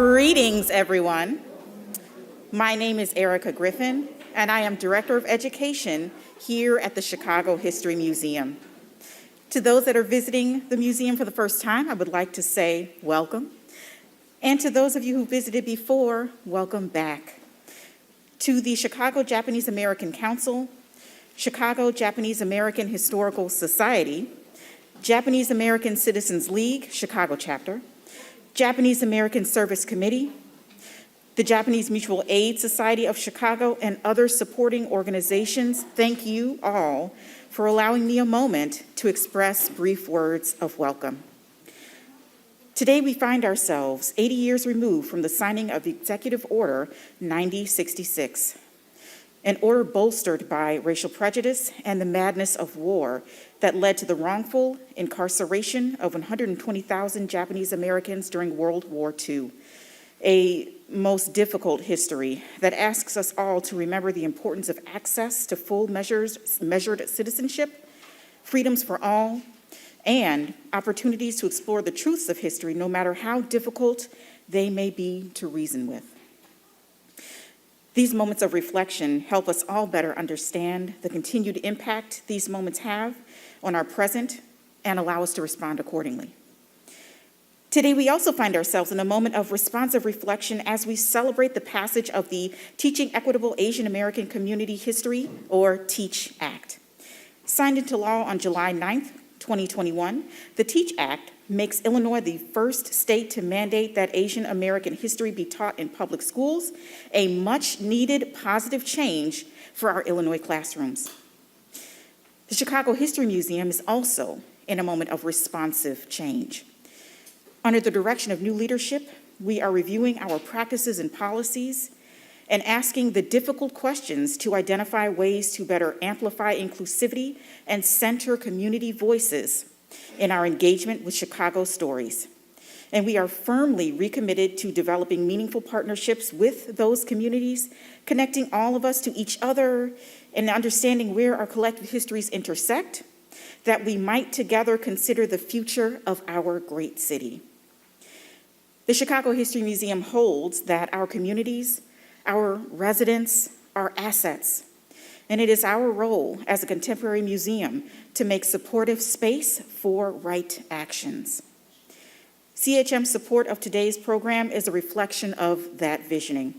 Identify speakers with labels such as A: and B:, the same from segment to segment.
A: Greetings, everyone. My name is Erica Griffin, and I am Director of Education here at the Chicago History Museum. To those that are visiting the museum for the first time, I would like to say welcome. And to those of you who visited before, welcome back. To the Chicago Japanese American Council, Chicago Japanese American Historical Society, Japanese American Citizens League, Chicago chapter, Japanese American Service Committee, the Japanese Mutual Aid Society of Chicago, and other supporting organizations, thank you all for allowing me a moment to express brief words of welcome. Today we find ourselves 80 years removed from the signing of Executive Order 9066, an order bolstered by racial prejudice and the madness of war that led to the wrongful incarceration of 120,000 Japanese Americans during World War II, a most difficult history that asks us all to remember the importance of access to full measured citizenship, freedoms for all, and opportunities to explore the truths of history, no matter how difficult they may be to reason with. These moments of reflection help us all better understand the continued impact these moments have on our present and allow us to respond accordingly. Today, we also find ourselves in a moment of responsive reflection as we celebrate the passage of the Teaching Equitable Asian American Community History, or TEACH Act. Signed into law on July 9th, 2021, the TEACH Act makes Illinois the first state to mandate that Asian American history be taught in public schools, a much-needed positive change for our Illinois classrooms. The Chicago History Museum is also in a moment of responsive change. Under the direction of new leadership, we are reviewing our practices and policies and asking the difficult questions to identify ways to better amplify inclusivity and center community voices in our engagement with Chicago stories. And we are firmly recommitted to developing meaningful partnerships with those communities, connecting all of us to each other and understanding where our collective histories intersect, that we might together consider the future of our great city. The Chicago History Museum holds that our communities, our residents, are assets, and it is our role as a contemporary museum to make supportive space for right actions. CHM's support of today's program is a reflection of that visioning.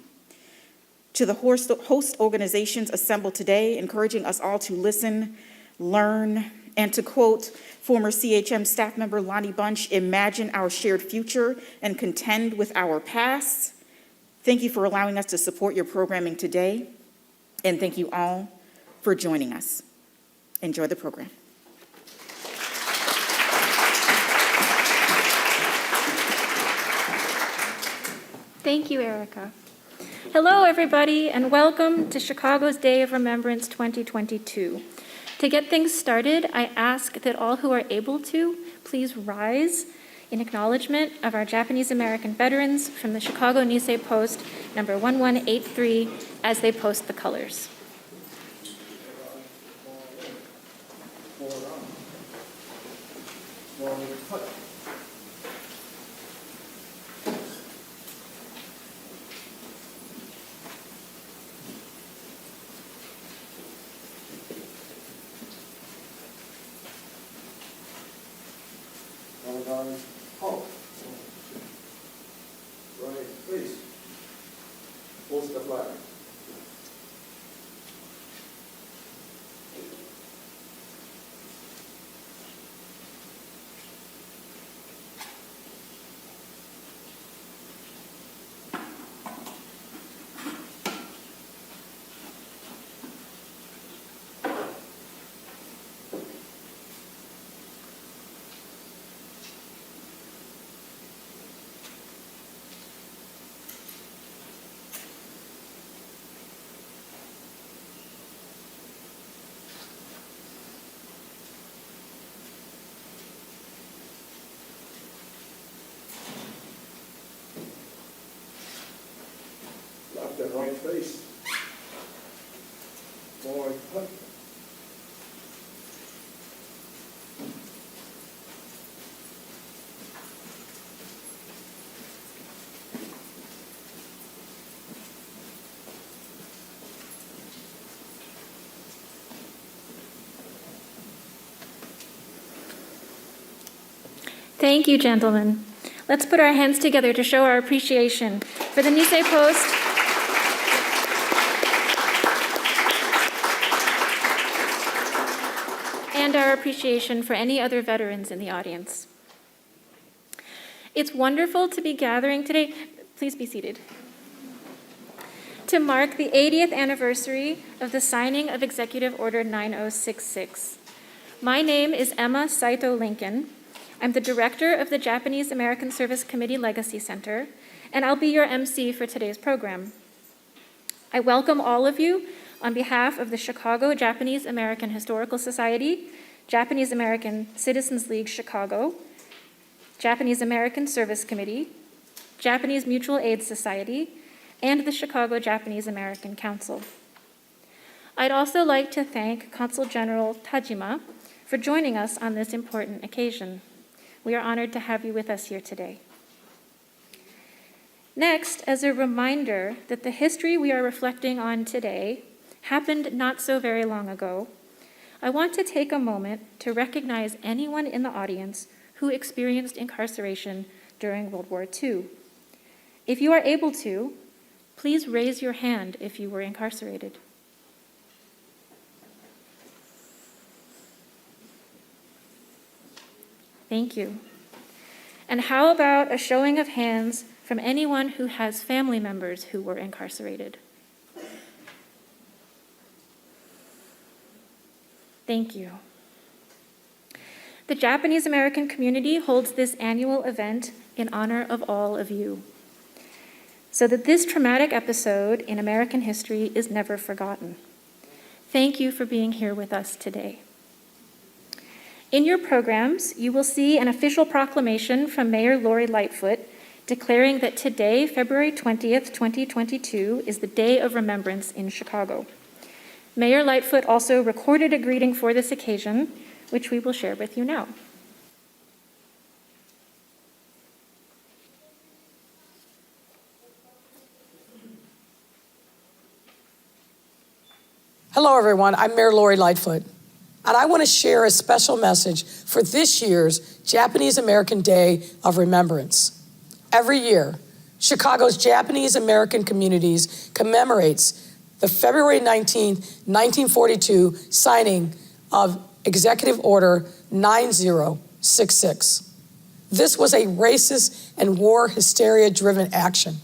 A: To the host organizations assembled today, encouraging us all to listen, learn, and to quote former CHM staff member Lonnie Bunch, imagine our shared future and contend with our past. Thank you for allowing us to support your programming today, and thank you all for joining us. Enjoy the program.
B: Thank you, Erica. Hello, everybody, and welcome to Chicago's Day of Remembrance 2022. To get things started, I ask that all who are able to please rise in acknowledgement of our Japanese American veterans from the Chicago Nisei Post number 1183 as they post the colors.
C: Halt. Right, please. Post the flag. Left and right face. Forward, hut.
B: Thank you, gentlemen. Let's put our hands together to show our appreciation for the Nisei Post and our appreciation for any other veterans in the audience. It's wonderful to be gathering today. Please be seated. To mark the 80th anniversary of the signing of Executive Order 9066. My name is Emma Saito Lincoln. I'm the director of the Japanese American Service Committee Legacy Center, and I'll be your MC for today's program. I welcome all of you on behalf of the Chicago Japanese American Historical Society, Japanese American Citizens League Chicago, Japanese American Service Committee, Japanese Mutual Aid Society, and the Chicago Japanese American Council. I'd also like to thank Consul General Tajima for joining us on this important occasion. We are honored to have you with us here today. Next, as a reminder that the history we are reflecting on today happened not so very long ago, I want to take a moment to recognize anyone in the audience who experienced incarceration during World War II. If you are able to, please raise your hand if you were incarcerated. Thank you. And how about a showing of hands from anyone who has family members who were incarcerated? Thank you. The Japanese American community holds this annual event in honor of all of you, so that this traumatic episode in American history is never forgotten. Thank you for being here with us today. In your programs, you will see an official proclamation from Mayor Lori Lightfoot declaring that today, February 20th, 2022, is the Day of Remembrance in Chicago. Mayor Lightfoot also recorded a greeting for this occasion, which we will share with you now.
D: Hello, everyone. I'm Mayor Lori Lightfoot, and I want to share a special message for this year's Japanese American Day of Remembrance. Every year, Chicago's Japanese American communities commemorates the February 19, 1942 signing of Executive Order 9066. This was a racist and war hysteria-driven action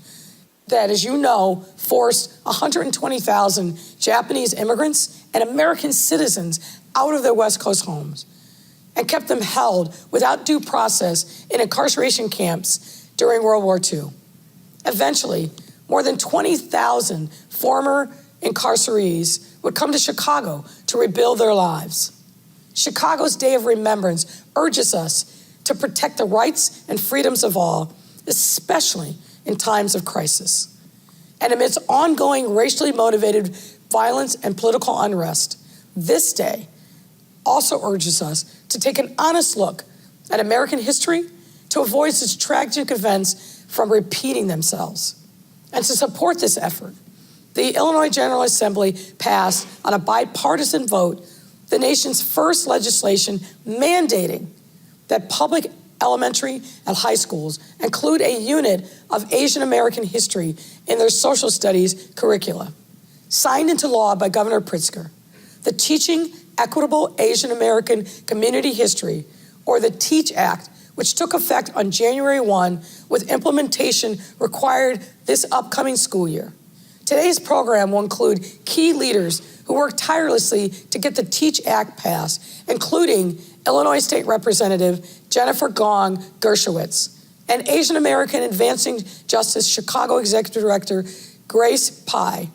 D: that, as you know, forced 120,000 Japanese immigrants and American citizens out of their West Coast homes and kept them held without due process in incarceration camps during World War II. Eventually, more than 20,000 former incarcerees would come to Chicago to rebuild their lives. Chicago's Day of Remembrance urges us to protect the rights and freedoms of all, especially in times of crisis. And amidst ongoing racially motivated violence and political unrest, this day also urges us to take an honest look at American history to avoid such tragic events from repeating themselves. And to support this effort, the Illinois General Assembly passed on a bipartisan vote the nation's first legislation mandating that public elementary and high schools include a unit of Asian American history in their social studies curricula. Signed into law by Governor Pritzker, the Teaching Equitable Asian American Community History, or the TEACH Act, which took effect on January 1 with implementation required this upcoming school year. Today's program will include key leaders who worked tirelessly to get the TEACH Act passed, including Illinois State Representative Jennifer Gong Dershowitz and Asian American Advancing Justice Chicago Executive Director Grace Pye.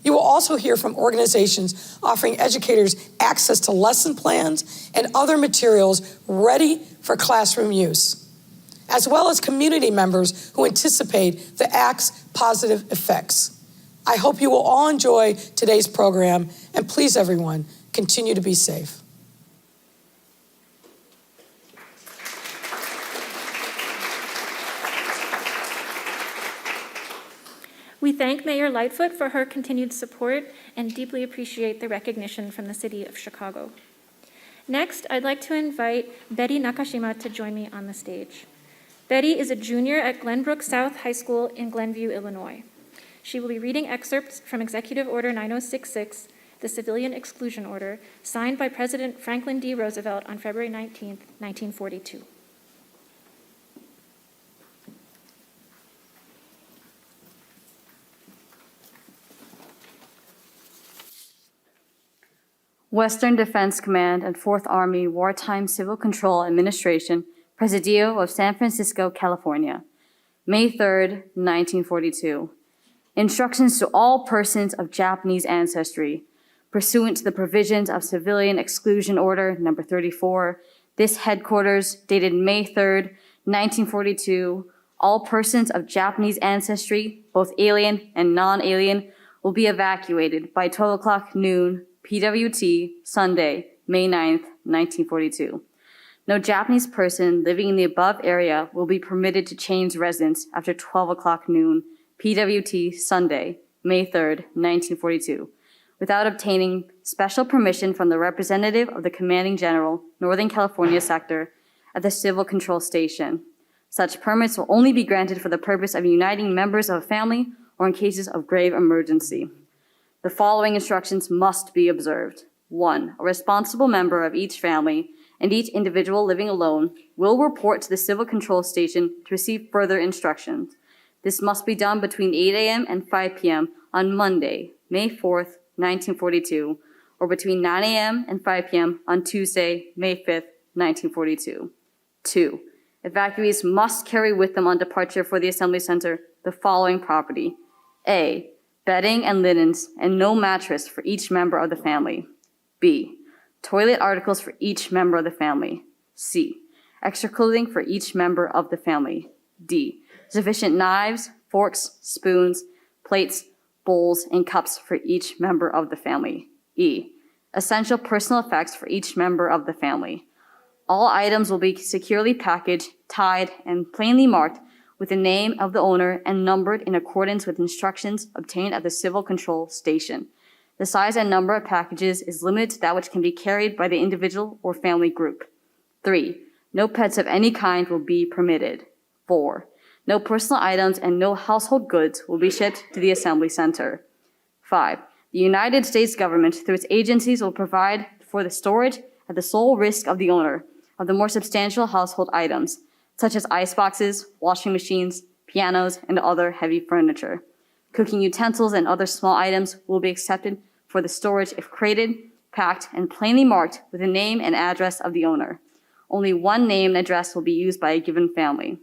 D: You will also hear from organizations offering educators access to lesson plans and other materials ready for classroom use, as well as community members who anticipate the Act's positive effects. I hope you will all enjoy today's program, and please, everyone, continue to be safe.
B: We thank Mayor Lightfoot for her continued support and deeply appreciate the recognition from the City of Chicago. Next, I'd like to invite Betty Nakashima to join me on the stage. Betty is a junior at Glenbrook South High School in Glenview, Illinois. She will be reading excerpts from Executive Order 9066, the Civilian Exclusion Order, signed by President Franklin D. Roosevelt on February 19, 1942.
E: Western Defense Command and 4th Army Wartime Civil Control Administration, Presidio of San Francisco, California, May 3, 1942. Instructions to all persons of Japanese ancestry. Pursuant to the provisions of Civilian Exclusion Order Number 34, this headquarters, dated May 3, 1942, all persons of Japanese ancestry, both alien and non-alien, will be evacuated by 12 o'clock noon PWT, Sunday, May 9th, 1942. No Japanese person living in the above area will be permitted to change residence after 12 o'clock noon PWT, Sunday, May 3rd, 1942, without obtaining special permission from the representative of the Commanding General, Northern California Sector, at the Civil Control Station. Such permits will only be granted for the purpose of uniting members of a family or in cases of grave emergency. The following instructions must be observed. 1. A responsible member of each family and each individual living alone will report to the Civil Control Station to receive further instructions. This must be done between 8 a.m. and 5 p.m. on Monday, May 4th, 1942, or between 9 a.m. and 5 p.m. on Tuesday, May 5th, 1942. 2. Evacuees must carry with them on departure for the Assembly Center the following property. A. Bedding and linens and no mattress for each member of the family. B. Toilet articles for each member of the family. C. Extra clothing for each member of the family. D. Sufficient knives, forks, spoons, plates, bowls, and cups for each member of the family. E. Essential personal effects for each member of the family. All items will be securely packaged, tied, and plainly marked with the name of the owner and numbered in accordance with instructions obtained at the Civil Control Station. The size and number of packages is limited to that which can be carried by the individual or family group. 3. No pets of any kind will be permitted. 4. No personal items and no household goods will be shipped to the Assembly Center. 5. The United States government, through its agencies, will provide for the storage at the sole risk of the owner of the more substantial household items, such as iceboxes, washing machines, pianos, and other heavy furniture. Cooking utensils and other small items will be accepted for the storage if crated, packed, and plainly marked with the name and address of the owner. Only one name and address will be used by a given family.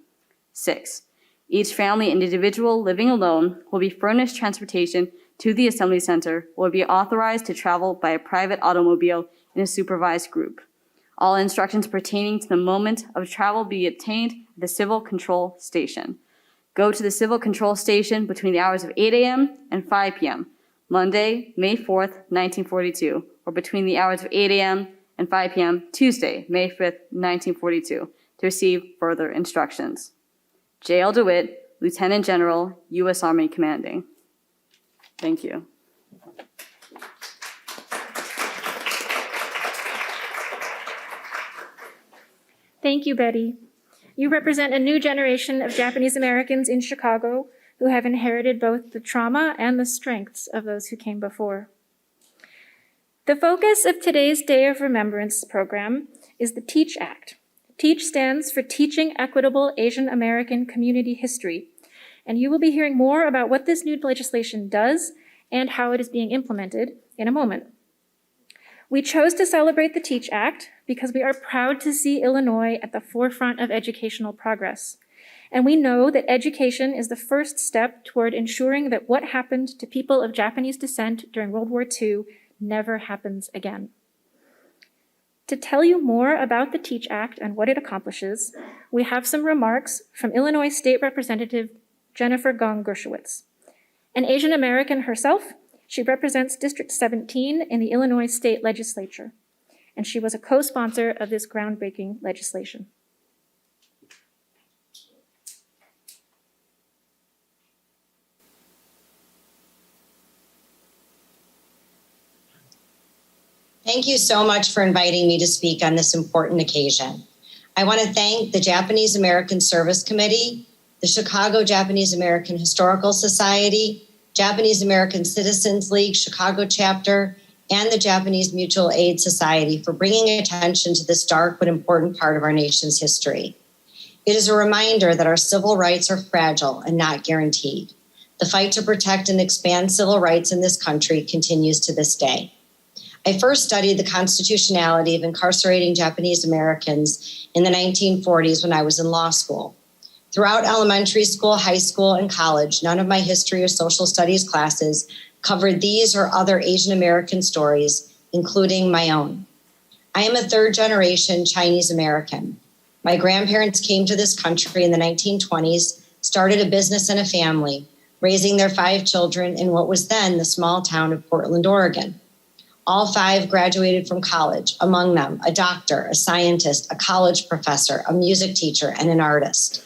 E: 6. Each family and individual living alone will be furnished transportation to the Assembly Center, will be authorized to travel by a private automobile in a supervised group. All instructions pertaining to the moment of travel be obtained at the Civil Control Station. Go to the Civil Control Station between the hours of 8 a.m. and 5 p.m., Monday, May 4th, 1942, or between the hours of 8 a.m. and 5 p.m., Tuesday, May 5th, 1942, to receive further instructions. J.L. DeWitt, Lieutenant General, U.S. Army Commanding. Thank you.
B: Thank you, Betty. You represent a new generation of Japanese Americans in Chicago who have inherited both the trauma and the strengths of those who came before. The focus of today's Day of Remembrance program is the TEACH Act. TEACH stands for Teaching Equitable Asian American Community History, and you will be hearing more about what this new legislation does and how it is being implemented in a moment. We chose to celebrate the TEACH Act because we are proud to see Illinois at the forefront of educational progress. And we know that education is the first step toward ensuring that what happened to people of Japanese descent during World War II never happens again. To tell you more about the TEACH Act and what it accomplishes, we have some remarks from Illinois State Representative Jennifer Gong Gershowitz. An Asian American herself, she represents District 17 in the Illinois State Legislature, and she was a co-sponsor of this groundbreaking legislation.
F: Thank you so much for inviting me to speak on this important occasion. I want to thank the Japanese American Service Committee, the Chicago Japanese American Historical Society, Japanese American Citizens League Chicago chapter, and the Japanese Mutual Aid Society for bringing attention to this dark but important part of our nation's history. It is a reminder that our civil rights are fragile and not guaranteed. The fight to protect and expand civil rights in this country continues to this day. I first studied the constitutionality of incarcerating Japanese Americans in the 1940s when I was in law school. Throughout elementary school, high school, and college, none of my history or social studies classes covered these or other Asian American stories, including my own. I am a third-generation Chinese American. My grandparents came to this country in the 1920s, started a business and a family, raising their 5 children in what was then the small town of Portland, Oregon. All 5 graduated from college, among them a doctor, a scientist, a college professor, a music teacher, and an artist.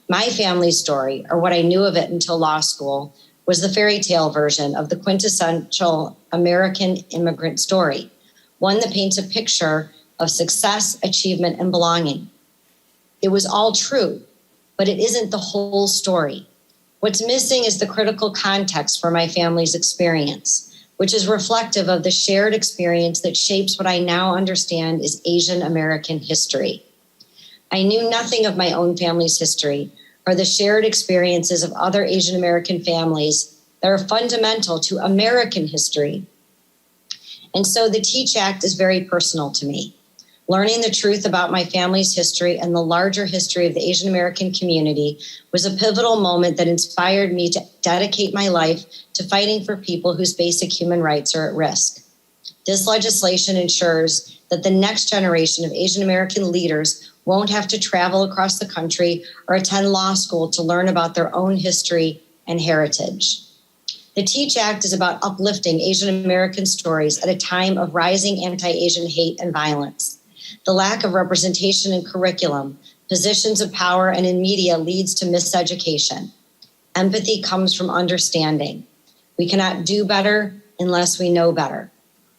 F: My family story, or what I knew of it until law school, was the fairy tale version of the quintessential American immigrant story, one that paints a picture of success, achievement, and belonging. It was all true, but it isn't the whole story. What's missing is the critical context for my family's experience, which is reflective of the shared experience that shapes what I now understand is Asian American history. I knew nothing of my own family's history or the shared experiences of other Asian American families that are fundamental to American history. And so the TEACH Act is very personal to me. Learning the truth about my family's history and the larger history of the Asian American community was a pivotal moment that inspired me to dedicate my life to fighting for people whose basic human rights are at risk. This legislation ensures that the next generation of Asian American leaders won't have to travel across the country or attend law school to learn about their own history and heritage. The TEACH Act is about uplifting Asian American stories at a time of rising anti-Asian hate and violence. The lack of representation in curriculum, positions of power, and in media leads to miseducation. Empathy comes from understanding. We cannot do better unless we know better.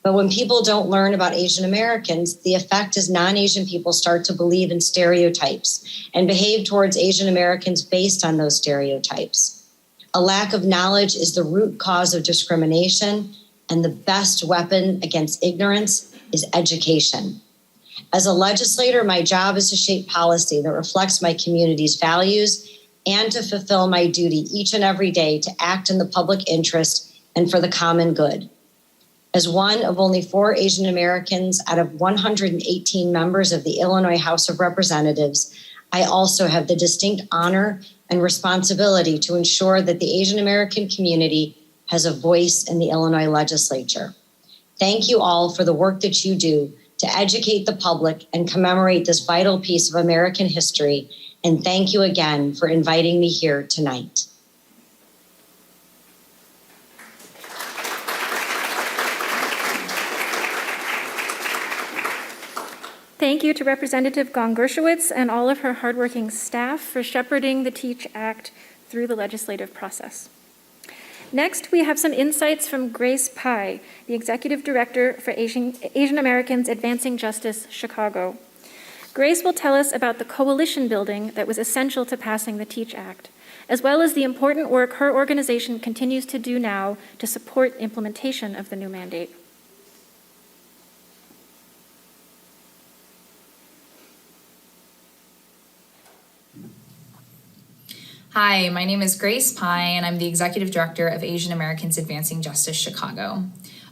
F: But when people don't learn about Asian Americans, the effect is non-Asian people start to believe in stereotypes and behave towards Asian Americans based on those stereotypes. A lack of knowledge is the root cause of discrimination, and the best weapon against ignorance is education. As a legislator, my job is to shape policy that reflects my community's values and to fulfill my duty each and every day to act in the public interest and for the common good. As one of only 4 Asian Americans out of 118 members of the Illinois House of Representatives, I also have the distinct honor and responsibility to ensure that the Asian American community has a voice in the Illinois legislature. Thank you all for the work that you do to educate the public and commemorate this vital piece of American history. And thank you again for inviting me here tonight.
B: Thank you to Representative Gong Gershowitz and all of her hardworking staff for shepherding the TEACH Act through the legislative process. Next, we have some insights from Grace Pai, the Executive Director for Asian Americans Advancing Justice, Chicago. Grace will tell us about the coalition building that was essential to passing the TEACH Act, as well as the important work her organization continues to do now to support implementation of the new mandate.
G: Hi, my name is Grace Pai, and I'm the Executive Director of Asian Americans Advancing Justice, Chicago.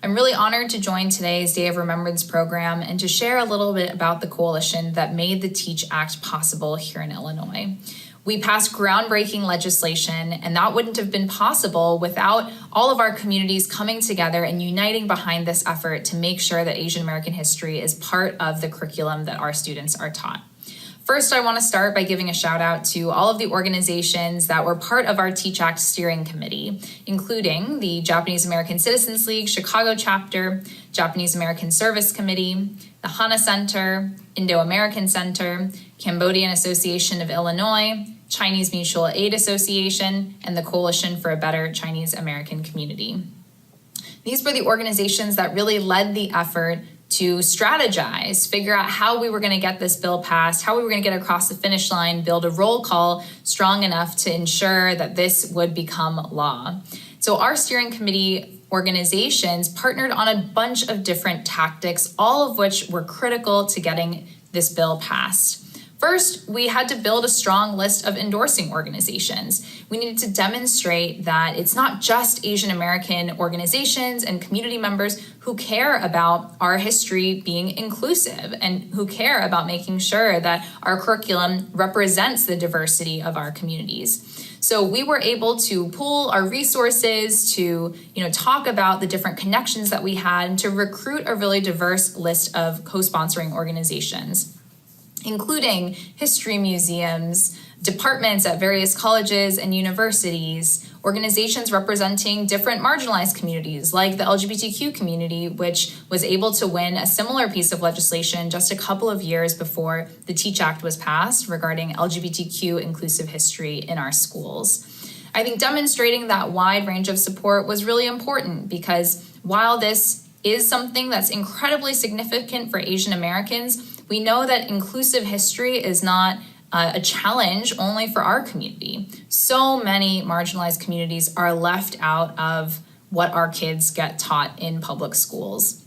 G: I'm really honored to join today's Day of Remembrance program and to share a little bit about the coalition that made the TEACH Act possible here in Illinois. We passed groundbreaking legislation, and that wouldn't have been possible without all of our communities coming together and uniting behind this effort to make sure that Asian American history is part of the curriculum that our students are taught. First, I want to start by giving a shout out to all of the organizations that were part of our TEACH Act steering committee, including the Japanese American Citizens League Chicago chapter, Japanese American Service Committee, the Hana Center, Indo-American Center, Cambodian Association of Illinois, Chinese Mutual Aid Association, and the Coalition for a Better Chinese American Community. These were the organizations that really led the effort to strategize, figure out how we were going to get this bill passed, how we were going to get across the finish line, build a roll call strong enough to ensure that this would become law. So our steering committee organizations partnered on a bunch of different tactics, all of which were critical to getting this bill passed. First, we had to build a strong list of endorsing organizations. We needed to demonstrate that it's not just Asian American organizations and community members who care about our history being inclusive and who care about making sure that our curriculum represents the diversity of our communities. So we were able to pool our resources to, talk about the different connections that we had and to recruit a really diverse list of co-sponsoring organizations, including history museums, departments at various colleges and universities, organizations representing different marginalized communities like the LGBTQ community, which was able to win a similar piece of legislation just a couple of years before the TEACH Act was passed regarding LGBTQ inclusive history in our schools. I think demonstrating that wide range of support was really important because while this is something that's incredibly significant for Asian Americans, we know that inclusive history is not a challenge only for our community. So many marginalized communities are left out of what our kids get taught in public schools.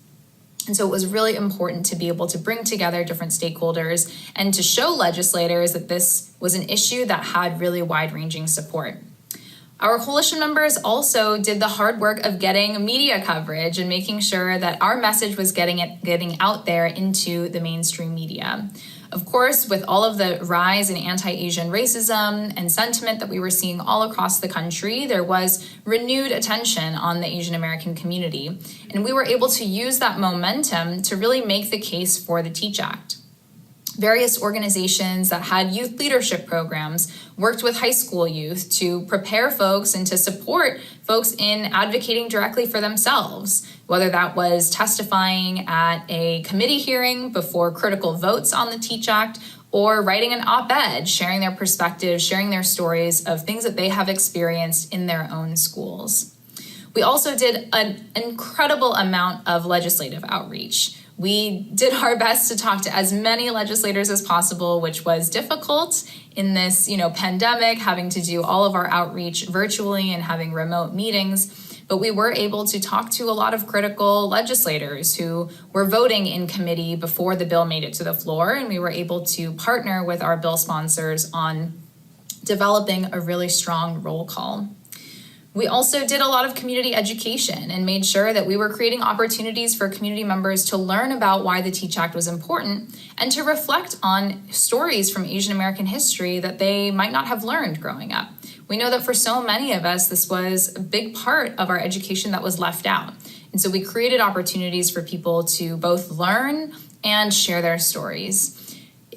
G: And so it was really important to be able to bring together different stakeholders and to show legislators that this was an issue that had really wide-ranging support. Our coalition members also did the hard work of getting media coverage and making sure that our message was getting out there into the mainstream media. Of course, with all of the rise in anti-Asian racism and sentiment that we were seeing all across the country, there was renewed attention on the Asian American community. And we were able to use that momentum to really make the case for the TEACH Act. Various organizations that had youth leadership programs worked with high school youth to prepare folks and to support folks in advocating directly for themselves, whether that was testifying at a committee hearing before critical votes on the TEACH Act or writing an op-ed, sharing their perspectives, sharing their stories of things that they have experienced in their own schools. We also did an incredible amount of legislative outreach. We did our best to talk to as many legislators as possible, which was difficult in this, pandemic, having to do all of our outreach virtually and having remote meetings. But we were able to talk to a lot of critical legislators who were voting in committee before the bill made it to the floor, and we were able to partner with our bill sponsors on developing a really strong roll call. We also did a lot of community education and made sure that we were creating opportunities for community members to learn about why the TEACH Act was important and to reflect on stories from Asian American history that they might not have learned growing up. We know that for so many of us, this was a big part of our education that was left out. And so we created opportunities for people to both learn and share their stories.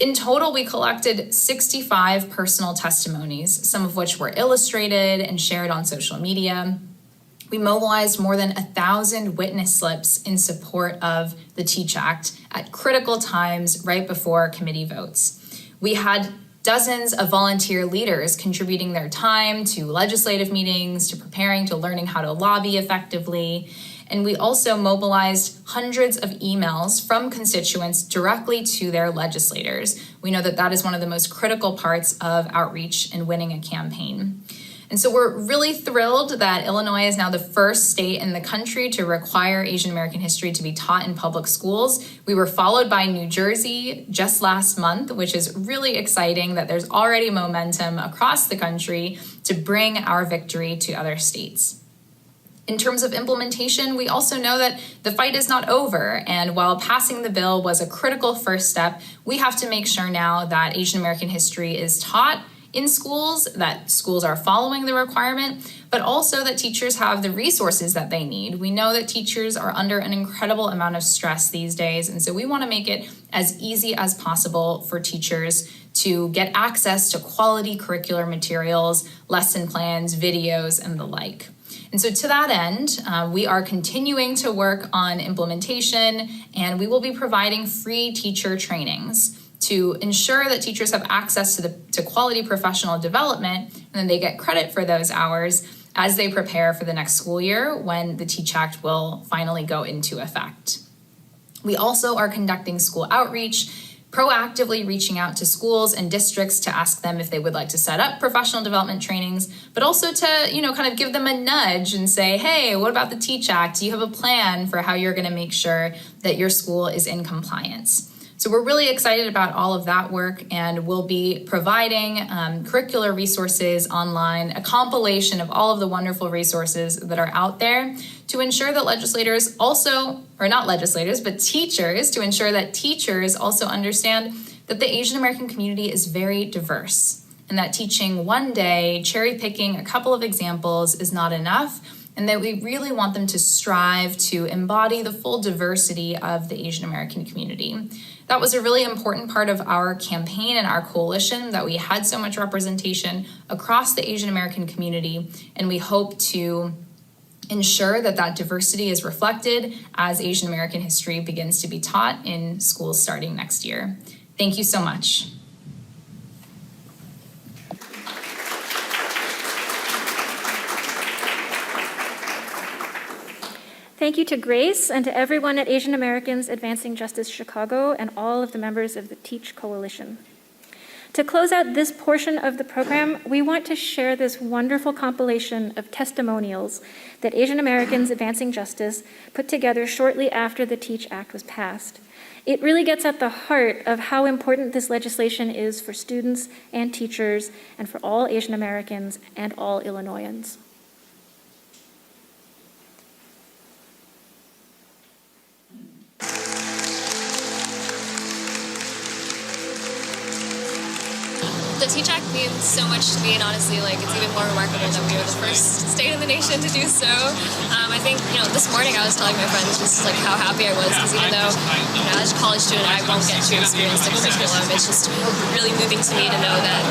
G: In total, we collected 65 personal testimonies, some of which were illustrated and shared on social media. We mobilized more than 1,000 witness slips in support of the TEACH Act at critical times right before committee votes. We had dozens of volunteer leaders contributing their time to legislative meetings, to preparing, to learning how to lobby effectively. And we also mobilized hundreds of emails from constituents directly to their legislators. We know that that is one of the most critical parts of outreach and winning a campaign. And so we're really thrilled that Illinois is now the first state in the country to require Asian American history to be taught in public schools. We were followed by New Jersey just last month, which is really exciting that there's already momentum across the country to bring our victory to other states. In terms of implementation, we also know that the fight is not over, and while passing the bill was a critical first step, we have to make sure now that Asian American history is taught in schools, that schools are following the requirement, but also that teachers have the resources that they need. We know that teachers are under an incredible amount of stress these days, and so we want to make it as easy as possible for teachers to get access to quality curricular materials, lesson plans, videos, and the like. And so to that end, we are continuing to work on implementation, and we will be providing free teacher trainings to ensure that teachers have access to quality professional development, and then they get credit for those hours as they prepare for the next school year when the TEACH Act will finally go into effect. We also are conducting school outreach, proactively reaching out to schools and districts to ask them if they would like to set up professional development trainings, but also to, kind of give them a nudge and say, hey, what about the Teach Act? Do you have a plan for how you're going to make sure that your school is in compliance? So we're really excited about all of that work, and we'll be providing curricular resources online, a compilation of all of the wonderful resources that are out there to ensure that legislators also, or not legislators, but teachers, to ensure that teachers also understand that the Asian American community is very diverse, and that teaching one day, cherry picking a couple of examples is not enough, and that we really want them to strive to embody the full diversity of the Asian American community. That was a really important part of our campaign and our coalition, that we had so much representation across the Asian American community, and we hope to ensure that that diversity is reflected as Asian American history begins to be taught in schools starting next year. Thank you so much.
B: Thank you to Grace and to everyone at Asian Americans Advancing Justice Chicago and all of the members of the Teach Coalition. To close out this portion of the program, we want to share this wonderful compilation of testimonials that Asian Americans Advancing Justice put together shortly after the Teach Act was passed. It really gets at the heart of how important this legislation is for students and teachers and for all Asian Americans and all Illinoisans.
H: The Teach Act means so much to me, and honestly, it's even more remarkable that we are the first state in the nation to do so. I think, this morning I was telling my friends just how happy I was, because even though, as a college student, I won't get to experience the curriculum, it's just really moving to me to know that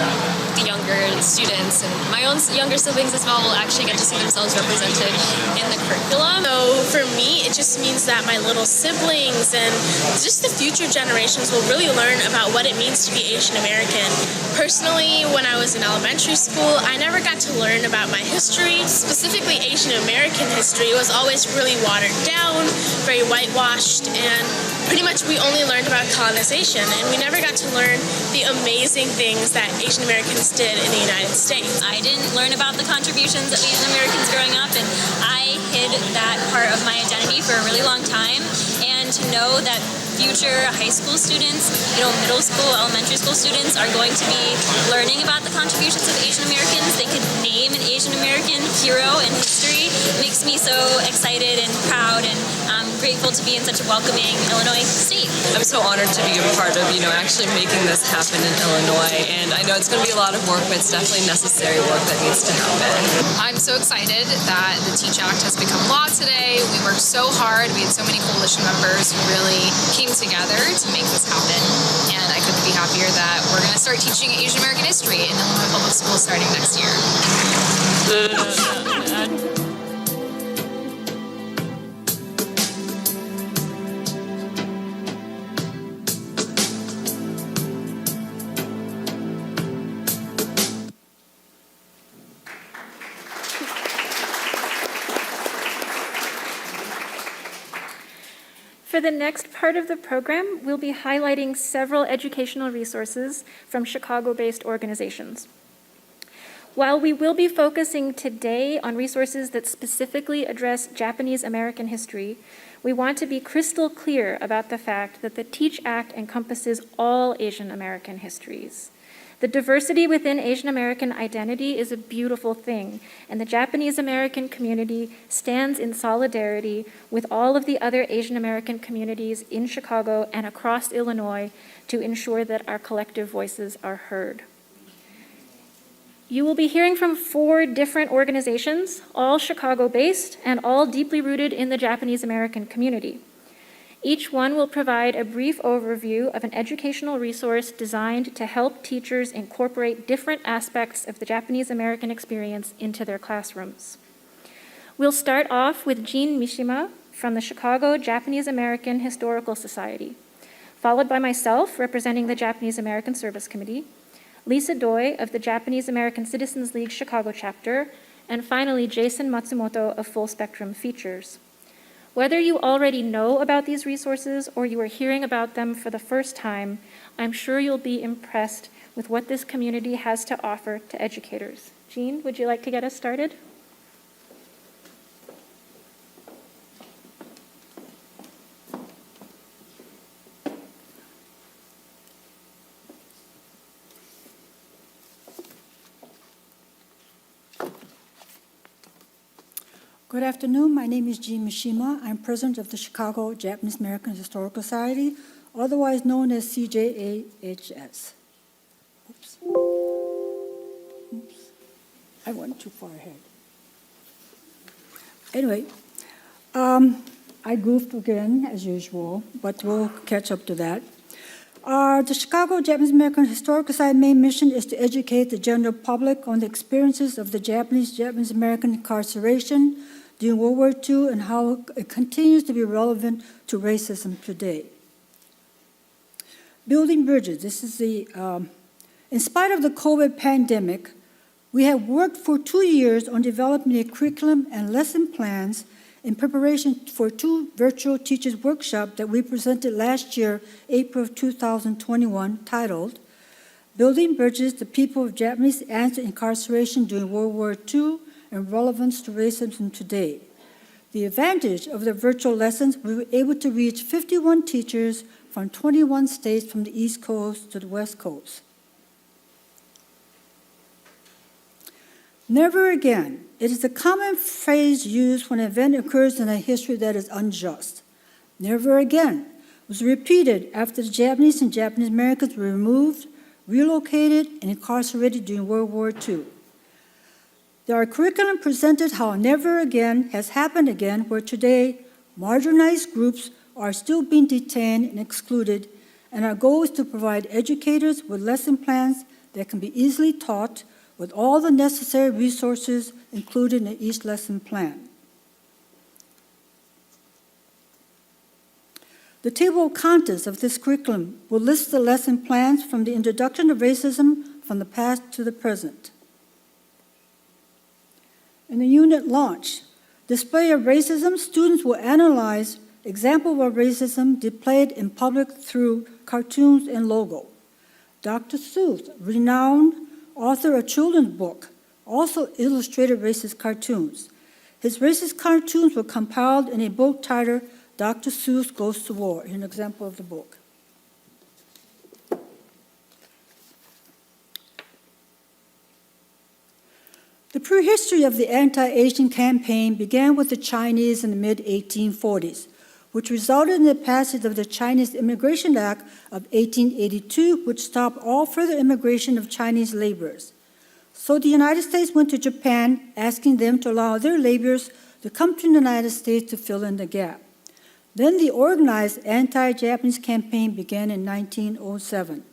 H: the younger students and my own younger siblings as well will actually get to see themselves represented in the curriculum.
I: So for me, it just means that my little siblings and just the future generations will really learn about what it means to be Asian American. Personally, when I was in elementary school, I never got to learn about my history. Specifically, Asian American history was always really watered down, very whitewashed, and pretty much we only learned about colonization, and we never got to learn the amazing things that Asian Americans did in the United States.
H: I didn't learn about the contributions of Asian Americans growing up, and I hid that part of my identity for a really long time. And to know that future high school students, middle school, elementary school students are going to be learning about the contributions of Asian Americans. They could name an Asian American hero in history. It makes me so excited and proud, and I'm grateful to be in such a welcoming Illinois state.
J: I'm so honored to be a part of, actually making this happen in Illinois. And I know it's going to be a lot of work, but it's definitely necessary work that needs to happen.
G: I'm so excited that the Teach Act has become law today. We worked so hard. We had so many coalition members who really came together to make this happen. And I couldn't be happier that we're going to start teaching Asian American history in Illinois public schools starting next year.
B: For the next part of the program, we'll be highlighting several educational resources from Chicago-based organizations. While we will be focusing today on resources that specifically address Japanese American history, we want to be crystal clear about the fact that the Teach Act encompasses all Asian American histories. The diversity within Asian American identity is a beautiful thing, and the Japanese American community stands in solidarity with all of the other Asian American communities in Chicago and across Illinois to ensure that our collective voices are heard. You will be hearing from 4 different organizations, all Chicago-based and all deeply rooted in the Japanese American community. Each one will provide a brief overview of an educational resource designed to help teachers incorporate different aspects of the Japanese American experience into their classrooms. We'll start off with Jean Mishima from the Chicago Japanese American Historical Society, followed by myself representing the Japanese American Service Committee, Lisa Doi of the Japanese American Citizens League Chicago chapter, and finally Jason Matsumoto of Full Spectrum Features. Whether you already know about these resources or you are hearing about them for the first time, I'm sure you'll be impressed with what this community has to offer to educators. Jean, would you like to get us started?
K: Good afternoon. My name is Jean Mishima. I'm president of the Chicago Japanese American Historical Society, otherwise known as CJAHS. Oops. I went too far ahead. Anyway, I goofed again, as usual, but we'll catch up to that. The Chicago Japanese American Historical Society main mission is to educate the general public on the experiences of the Japanese American incarceration during World War II and how it continues to be relevant to racism today. Building bridges. This is in spite of the COVID pandemic, we have worked for 2 years on developing a curriculum and lesson plans in preparation for 2 virtual teachers workshops that we presented last year, April of 2021, titled Building Bridges, the People of Japanese Answer Incarceration During World War II and Relevance to Racism Today. The advantage of the virtual lessons, we were able to reach 51 teachers from 21 states from the East Coast to the West Coast. Never again. It is a common phrase used when an event occurs in a history that is unjust. Never again was repeated after the Japanese and Japanese Americans were removed, relocated, and incarcerated during World War II. Our curriculum presented how never again has happened again, where today marginalized groups are still being detained and excluded, and our goal is to provide educators with lesson plans that can be easily taught with all the necessary resources included in each lesson plan. The table of contents of this curriculum will list the lesson plans from the introduction of racism from the past to the present. In the unit launch, display of racism, students will analyze examples of racism displayed in public through cartoons and logo. Dr. Seuss, renowned author of children's book, also illustrated racist cartoons. His racist cartoons were compiled in a book titled Dr. Seuss Goes to War, an example of the book. The prehistory of the anti-Asian campaign began with the Chinese in the mid-1840s, which resulted in the passage of the Chinese Immigration Act of 1882, which stopped all further immigration of Chinese laborers. So the United States went to Japan, asking them to allow their laborers to come to the United States to fill in the gap. Then the organized anti-Japanese campaign began in 1907.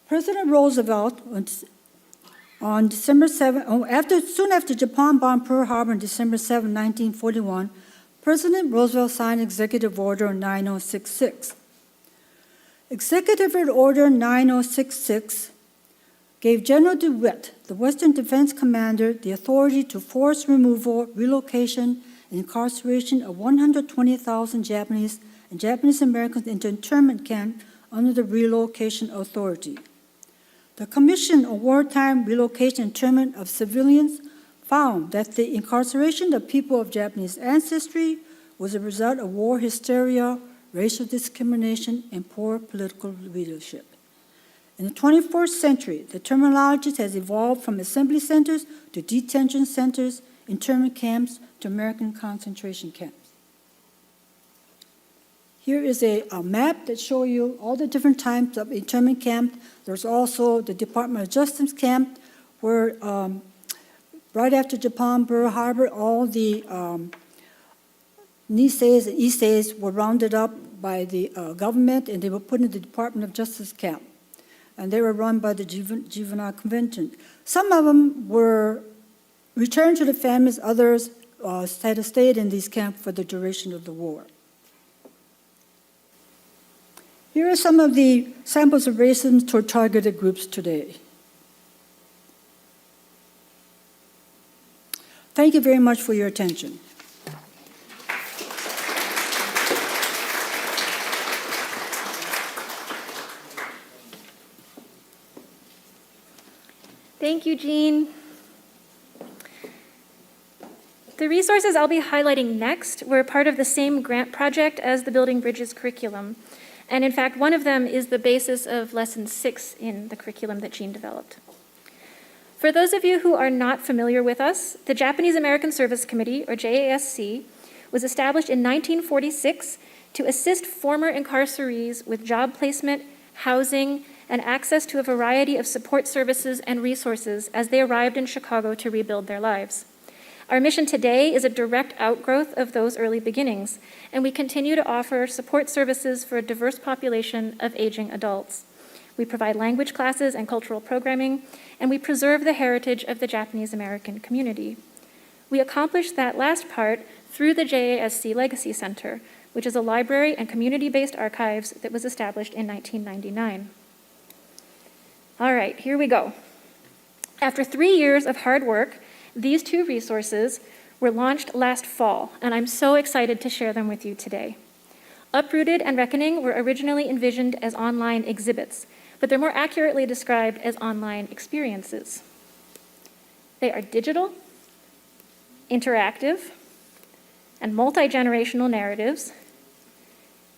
K: President Roosevelt, on December 7, soon after Japan bombed Pearl Harbor on December 7, 1941, President Roosevelt signed Executive Order 9066. Executive Order 9066 gave General DeWitt, the Western Defense Commander, the authority to force removal, relocation, and incarceration of 120,000 Japanese and Japanese Americans into internment camps under the Relocation Authority. The Commission on Wartime Relocation and Internment of Civilians found that the incarceration of people of Japanese ancestry was a result of war hysteria, racial discrimination, and poor political leadership. In the 21st century, the terminology has evolved from assembly centers to detention centers, internment camps, to American concentration camps. Here is a map that shows you all the different types of internment camps. There's also the Department of Justice camp, where right after Japan Pearl Harbor, all the Niseis and Iseis were rounded up by the government, and they were put in the Department of Justice camp. And they were run by the Juvenile Convention. Some of them were returned to the families, others had stayed in these camps for the duration of the war. Here are some of the samples of racism toward targeted groups today. Thank you very much for your attention.
B: Thank you, Jean. The resources I'll be highlighting next were part of the same grant project as the Building Bridges curriculum. And in fact, one of them is the basis of Lesson 6 in the curriculum that Jean developed. For those of you who are not familiar with us, the Japanese American Service Committee, or JASC, was established in 1946 to assist former incarcerees with job placement, housing, and access to a variety of support services and resources as they arrived in Chicago to rebuild their lives. Our mission today is a direct outgrowth of those early beginnings, and we continue to offer support services for a diverse population of aging adults. We provide language classes and cultural programming, and we preserve the heritage of the Japanese American community. We accomplish that last part through the JASC Legacy Center, which is a library and community-based archives that was established in 1999. All right, here we go. After 3 years of hard work, these two resources were launched last fall, and I'm so excited to share them with you today. Uprooted and Reckoning were originally envisioned as online exhibits, but they're more accurately described as online experiences. They are digital, interactive, and multi-generational narratives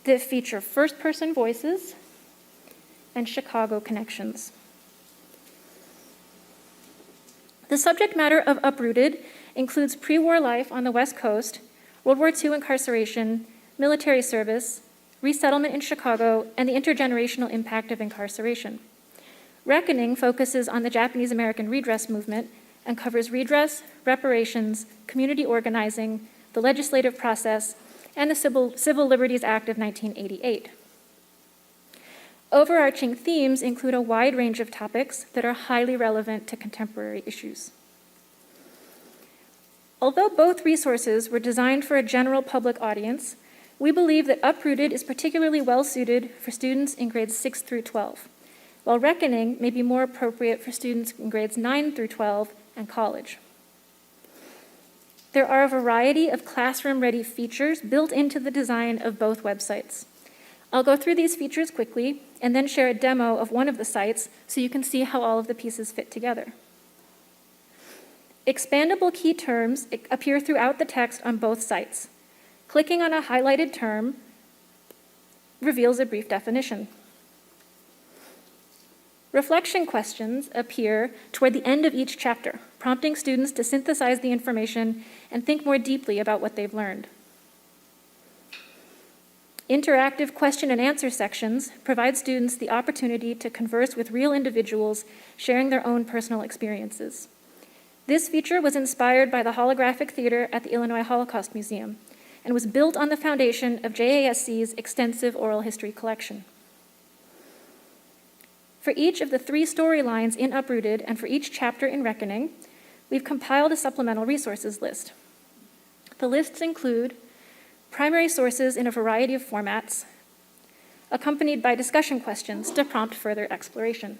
B: that feature first-person voices and Chicago connections. The subject matter of Uprooted includes pre-war life on the West Coast, World War II incarceration, military service, resettlement in Chicago, and the intergenerational impact of incarceration. Reckoning focuses on the Japanese American redress movement and covers redress, reparations, community organizing, the legislative process, and the Civil Liberties Act of 1988. Overarching themes include a wide range of topics that are highly relevant to contemporary issues. Although both resources were designed for a general public audience, we believe that Uprooted is particularly well-suited for students in grades 6 through 12, while Reckoning may be more appropriate for students in grades 9 through 12 and college. There are a variety of classroom-ready features built into the design of both websites. I'll go through these features quickly and then share a demo of one of the sites so you can see how all of the pieces fit together. Expandable key terms appear throughout the text on both sites. Clicking on a highlighted term reveals a brief definition. Reflection questions appear toward the end of each chapter, prompting students to synthesize the information and think more deeply about what they've learned. Interactive question and answer sections provide students the opportunity to converse with real individuals sharing their own personal experiences. This feature was inspired by the holographic theater at the Illinois Holocaust Museum and was built on the foundation of JASC's extensive oral history collection. For each of the 3 storylines in Uprooted and for each chapter in Reckoning, we've compiled a supplemental resources list. The lists include primary sources in a variety of formats, accompanied by discussion questions to prompt further exploration.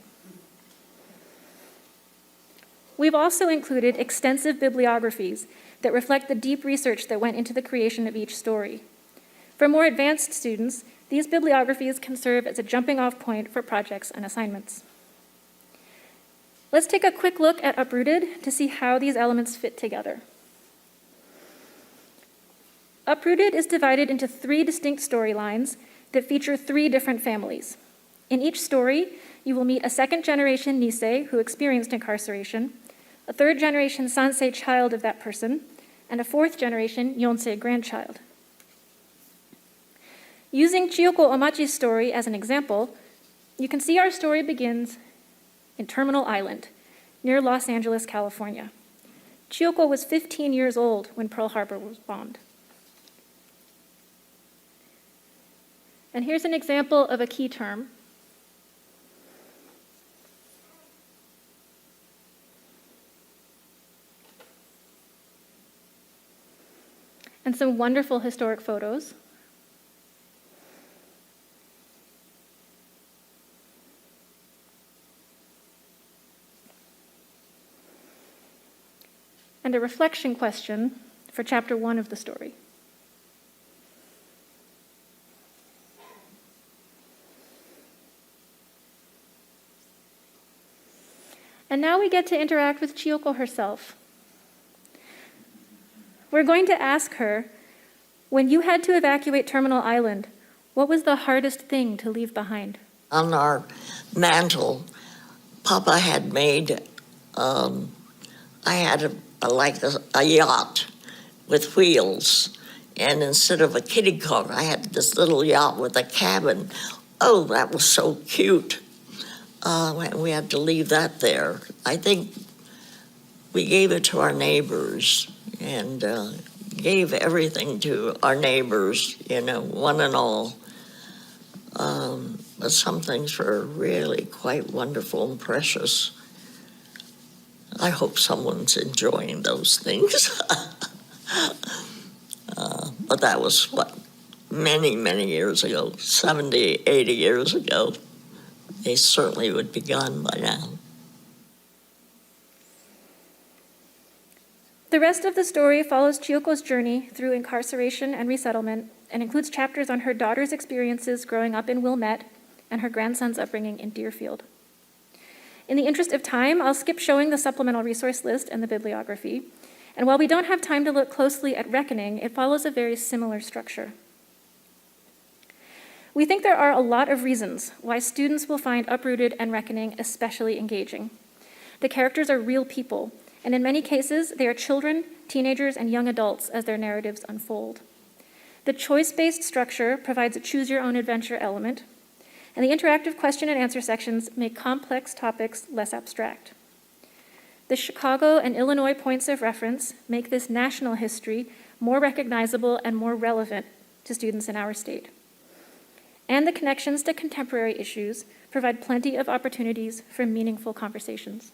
B: We've also included extensive bibliographies that reflect the deep research that went into the creation of each story. For more advanced students, these bibliographies can serve as a jumping-off point for projects and assignments. Let's take a quick look at Uprooted to see how these elements fit together. Uprooted is divided into 3 distinct storylines that feature 3 different families. In each story, you will meet a second-generation Nisei who experienced incarceration, a third-generation Sansei child of that person, and a fourth-generation Yonsei grandchild. Using Chiyoko Omachi's story as an example, you can see our story begins in Terminal Island, near Los Angeles, California. Chiyoko was 15 years old when Pearl Harbor was bombed. And here's an example of a key term. And some wonderful historic photos. And a reflection question for chapter 1 of the story. And now we get to interact with Chiyoko herself. We're going to ask her, when you had to evacuate Terminal Island, what was the hardest thing to leave behind?
L: On our mantle, Papa had made, I had a yacht with wheels. And instead of a kiddie car, I had this little yacht with a cabin. Oh, that was so cute. We had to leave that there. I think we gave it to our neighbors and gave everything to our neighbors, one and all. But some things were really quite wonderful and precious. I hope someone's enjoying those things. But that was, many, many years ago, 70, 80 years ago. They certainly would be gone by now.
B: The rest of the story follows Chiyoko's journey through incarceration and resettlement and includes chapters on her daughter's experiences growing up in Wilmette and her grandson's upbringing in Deerfield. In the interest of time, I'll skip showing the supplemental resource list and the bibliography. And while we don't have time to look closely at Reckoning, it follows a very similar structure. We think there are a lot of reasons why students will find Uprooted and Reckoning especially engaging. The characters are real people, and in many cases, they are children, teenagers, and young adults as their narratives unfold. The choice-based structure provides a choose-your-own-adventure element, and the interactive question and answer sections make complex topics less abstract. The Chicago and Illinois points of reference make this national history more recognizable and more relevant to students in our state. And the connections to contemporary issues provide plenty of opportunities for meaningful conversations.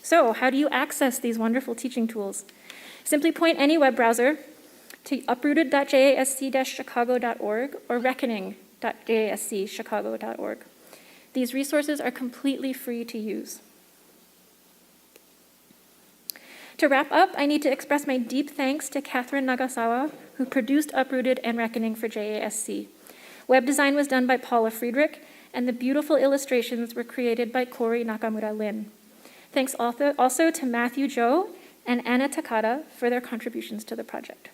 B: So, how do you access these wonderful teaching tools? Simply point any web browser to uprooted.jasc-chicago.org or reckoning.jasc-chicago.org. These resources are completely free to use. To wrap up, I need to express my deep thanks to Catherine Nagasawa, who produced Uprooted and Reckoning for JASC. Web design was done by Paula Friedrich, and the beautiful illustrations were created by Corey Nakamura Lin. Thanks also to Matthew Joe and Anna Takada for their contributions to the project.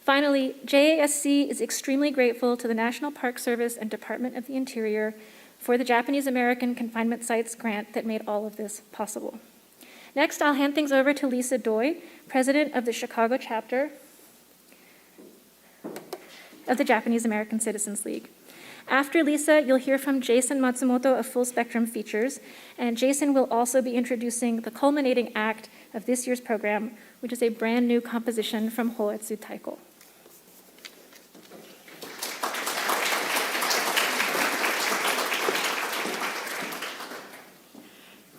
B: Finally, JASC is extremely grateful to the National Park Service and Department of the Interior for the Japanese American Confinement Sites grant that made all of this possible. Next, I'll hand things over to Lisa Doi, president of the Chicago chapter of the Japanese American Citizens League. After Lisa, you'll hear from Jason Matsumoto of Full Spectrum Features, and Jason will also be introducing the culminating act of this year's program, which is a brand new composition from Hoatsu Taiko.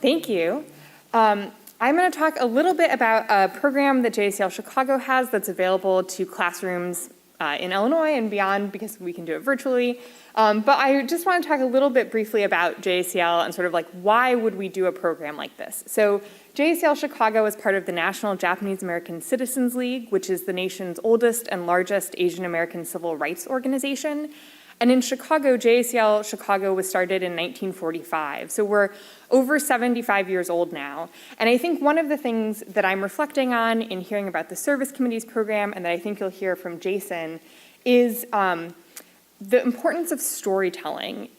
M: Thank you. I'm going to talk a little bit about a program that JCL Chicago has that's available to classrooms in Illinois and beyond because we can do it virtually. But I just want to talk a little bit briefly about JCL and sort of like why would we do a program like this. So JCL Chicago is part of the National Japanese American Citizens League, which is the nation's oldest and largest Asian American civil rights organization. And in Chicago, JCL Chicago was started in 1945. So we're over 75 years old now. And I think one of the things that I'm reflecting on in hearing about the Service Committee's program, and that I think you'll hear from Jason, is the importance of storytelling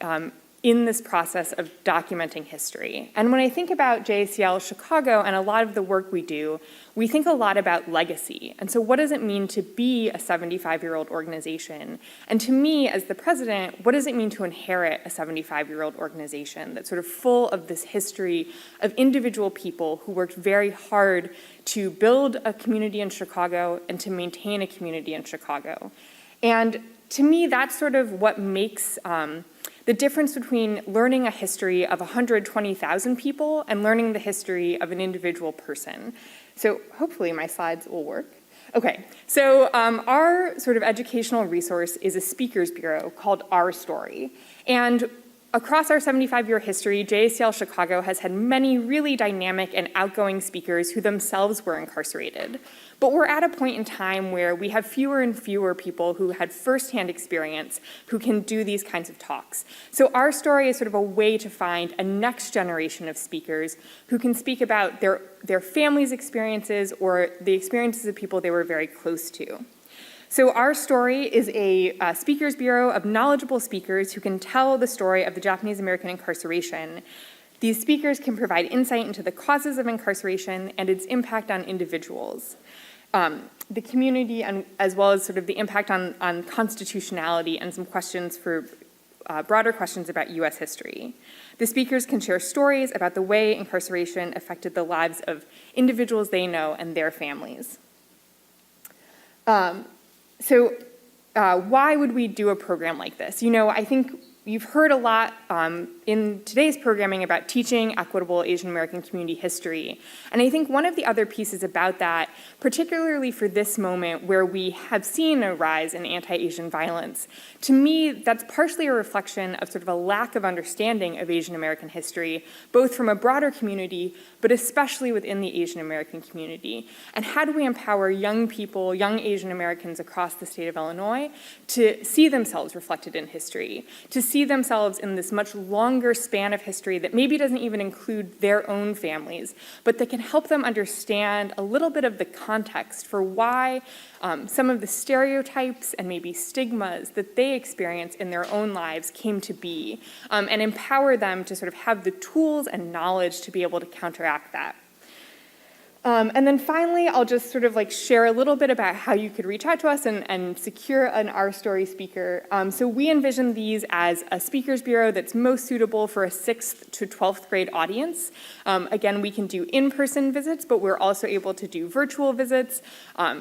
M: in this process of documenting history. And when I think about JCL Chicago and a lot of the work we do, we think a lot about legacy. And so what does it mean to be a 75-year-old organization? And to me, as the president, what does it mean to inherit a 75-year-old organization that's sort of full of this history of individual people who worked very hard to build a community in Chicago and to maintain a community in Chicago? And to me, that's sort of what makes the difference between learning a history of 120,000 people and learning the history of an individual person. So hopefully my slides will work. Okay, so our sort of educational resource is a speakers bureau called Our Story. And Across our 75-year history, JACL Chicago has had many really dynamic and outgoing speakers who themselves were incarcerated. But we're at a point in time where we have fewer and fewer people who had firsthand experience who can do these kinds of talks. So our story is sort of a way to find a next generation of speakers who can speak about their families' experiences or the experiences of people they were very close to. So our story is a speakers bureau of knowledgeable speakers who can tell the story of the Japanese American incarceration. These speakers can provide insight into the causes of incarceration and its impact on individuals, the community, and as well as sort of the impact on constitutionality and some questions for broader questions about US history. The speakers can share stories about the way incarceration affected the lives of individuals they know and their families. So why would we do a program like this? You know, I think you've heard a lot in today's programming about teaching equitable Asian American community history. And I think one of the other pieces about that, particularly for this moment where we have seen a rise in anti-Asian violence, to me, that's partially a reflection of sort of a lack of understanding of Asian American history, both from a broader community, but especially within the Asian American community. And how do we empower young people, young Asian Americans across the state of Illinois to see themselves reflected in history, to see themselves in this much longer span of history that maybe doesn't even include their own families, but that can help them understand a little bit of the context for why some of the stereotypes and maybe stigmas that they experience in their own lives came to be, and empower them to sort of have the tools and knowledge to be able to counteract that. And then finally, I'll just sort of like share a little bit about how you could reach out to us and secure an Our Story speaker. So we envision these as a speakers bureau that's most suitable for a 6th to 12th grade audience. Again, we can do in-person visits, but we're also able to do virtual visits,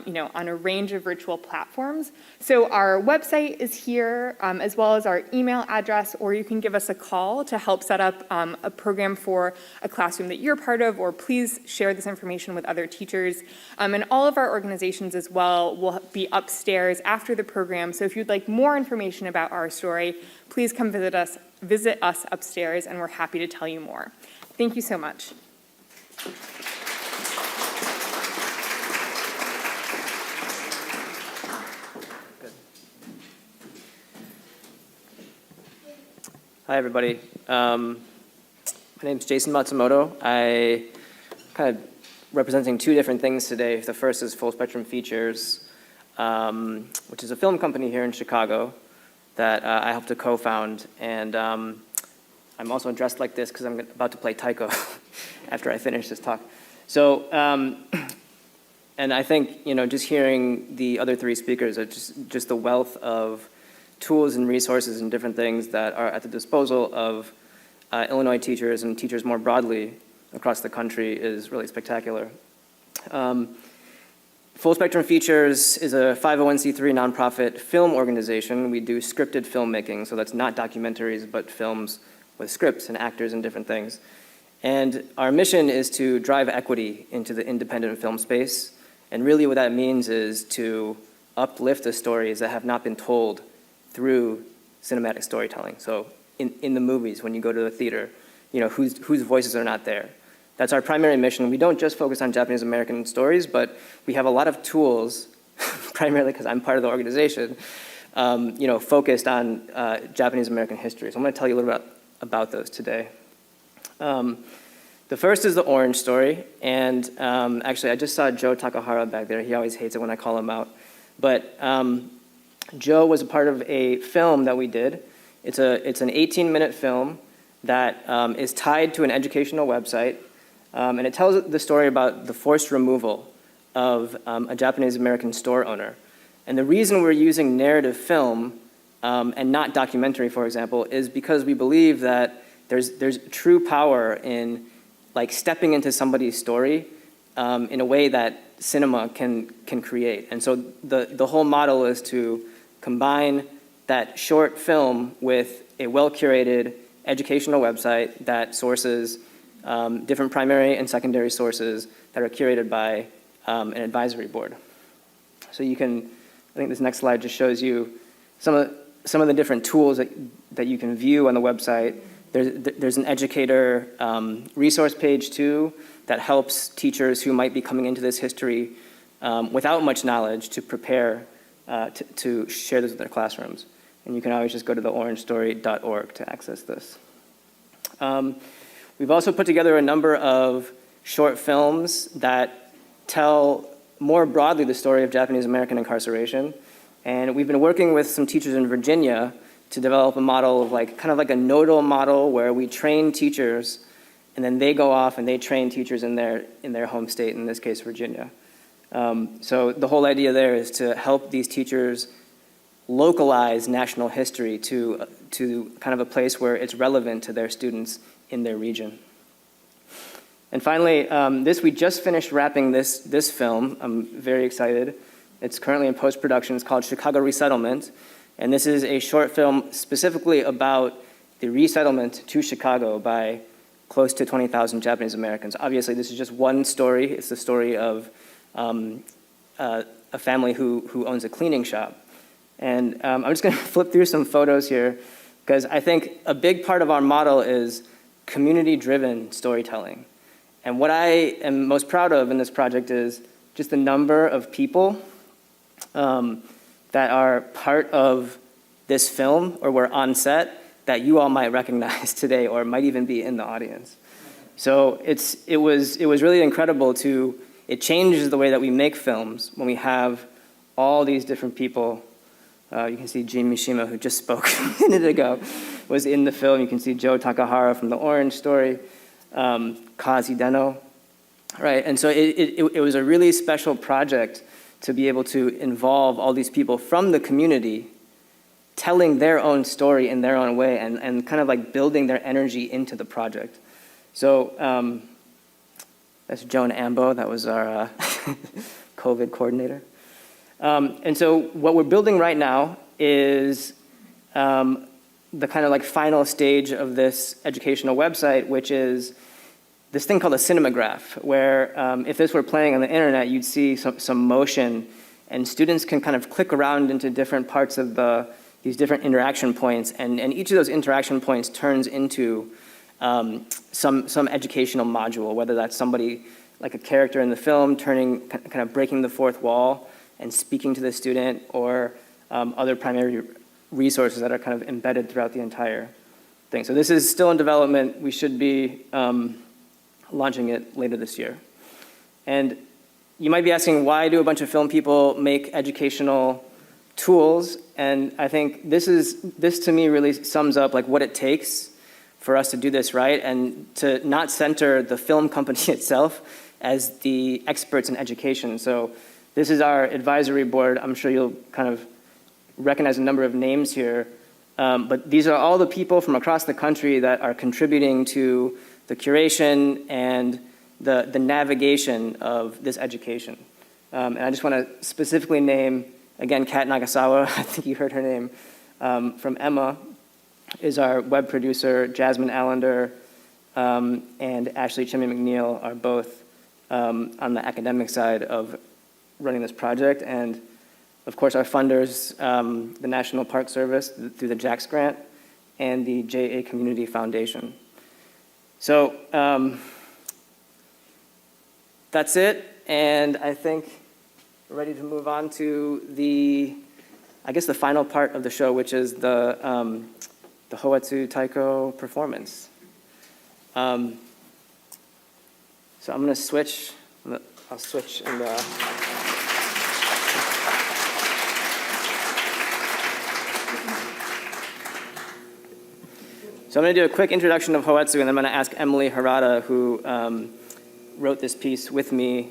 M: you know, on a range of virtual platforms. So our website is here, as well as our email address, or you can give us a call to help set up a program for a classroom that you're part of, or please share this information with other teachers. And all of our organizations as well will be upstairs after the program. So if you'd like more information about Our Story, please come visit us upstairs, and we're happy to tell you more. Thank you so much.
N: Hi, everybody. My name's Jason Matsumoto. I kind of representing two different things today. The first is Full Spectrum Features, which is a film company here in Chicago that I helped to co-found. And I'm also dressed like this because I'm about to play Taiko after I finish this talk. So, and I think, you know, just hearing the other three speakers, are just the wealth of tools and resources and different things that are at the disposal of Illinois teachers and teachers more broadly across the country is really spectacular. Full Spectrum Features is a 501c3 nonprofit film organization. We do scripted filmmaking, so that's not documentaries, but films with scripts and actors and different things. And our mission is to drive equity into the independent film space. And really what that means is to uplift the stories that have not been told through cinematic storytelling. So in the movies, when you go to the theater, you know, whose voices are not there. That's our primary mission. We don't just focus on Japanese American stories, but we have a lot of tools, primarily because I'm part of the organization, you know, focused on Japanese American history. So I'm going to tell you a little bit about those today. The first is the orange story, and actually I just saw Joe Takahara back there. He always hates it when I call him out. But Joe was a part of a film that we did. It's an 18-minute film that is tied to an educational website, and it tells the story about the forced removal of a Japanese American store owner. And the reason we're using narrative film and not documentary, for example, is because we believe that there's true power in like stepping into somebody's story in a way that cinema can create. And so the whole model is to combine that short film with a well-curated educational website that sources different primary and secondary sources that are curated by an advisory board. So you can, I think this next slide just shows you some some of the different tools that you can view on the website. There's an educator resource page too that helps teachers who might be coming into this history without much knowledge to prepare to share this with their classrooms. And you can always just go to theorangestory.org to access this. We've also put together a number of short films that tell more broadly the story of Japanese American incarceration. And we've been working with some teachers in Virginia to develop a model of kind of like a nodal model where we train teachers and then they go off and they train teachers in their home state, in this case, Virginia. So the whole idea there is to help these teachers localize national history to kind of a place where it's relevant to their students in their region. And finally, we just finished wrapping this film. I'm very excited. It's currently in post-production. It's called Chicago Resettlement. And this is a short film specifically about the resettlement to Chicago by close to 20,000 Japanese Americans. Obviously, this is just one story. It's the story of a family who owns a cleaning shop. And I'm just going to flip through some photos here, because I think a big part of our model is community-driven storytelling. And what I am most proud of in this project is just the number of people that are part of this film or were on set that you all might recognize today or might even be in the audience. So it was really incredible it changes the way that we make films when we have all these different people. You can see Jin Mishima, who just spoke a minute ago, was in the film. You can see Joe Takahara from The Orange Story, Kazi Deno, right? And so it was a really special project to be able to involve all these people from the community telling their own story in their own way and kind of like building their energy into the project. So that's Joan Ambo, that was our COVID coordinator. And so what we're building right now is the kind of like final stage of this educational website, which is this thing called a cinematograph, where if this were playing on the internet, you'd see some motion, and students can kind of click around into different parts of these different interaction points, and each of those interaction points turns into some educational module, whether that's somebody like a character in the film kind of breaking the fourth wall and speaking to the student, or other primary resources that are kind of embedded throughout the entire thing. So this is still in development. We should be launching it later this year. And you might be asking, why do a bunch of film people make educational tools? And I think this to me really sums up like what it takes for us to do this right, and to not center the film company itself as the experts in education. So this is our advisory board. I'm sure you'll kind of recognize a number of names here. But these are all the people from across the country that are contributing to the curation and the navigation of this education. And I just want to specifically name, again, Kat Nagasawa, I think you heard her name, from Emma, is our web producer. Jasmine Allender and Ashley Chimney McNeil are both on the academic side of running this project. And of course, our funders, the National Park Service through the JALC grant and the JA Community Foundation. So that's it. And I think we're ready to move on to the final part of the show, which is the Hoatsu Taiko performance. So I'm going to switch. I'll switch and so I'm going to do a quick introduction of Hoatsu, and then I'm going to ask Emily Harada, who wrote this piece with me,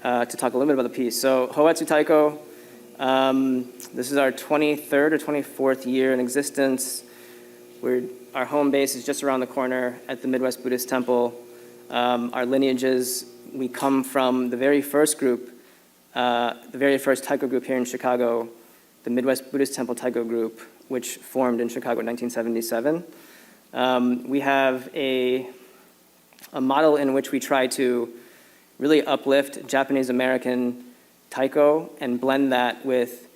N: to talk a little bit about the piece. So Hoatsu Taiko, this is our 23rd or 24th year in existence. Our home base is just around the corner at the Midwest Buddhist Temple. Our lineages, we come from the very first group, the very first Taiko group here in Chicago, the Midwest Buddhist Temple Taiko group, which formed in Chicago in 1977. We have a model in which we try to really uplift Japanese American Taiko and blend that with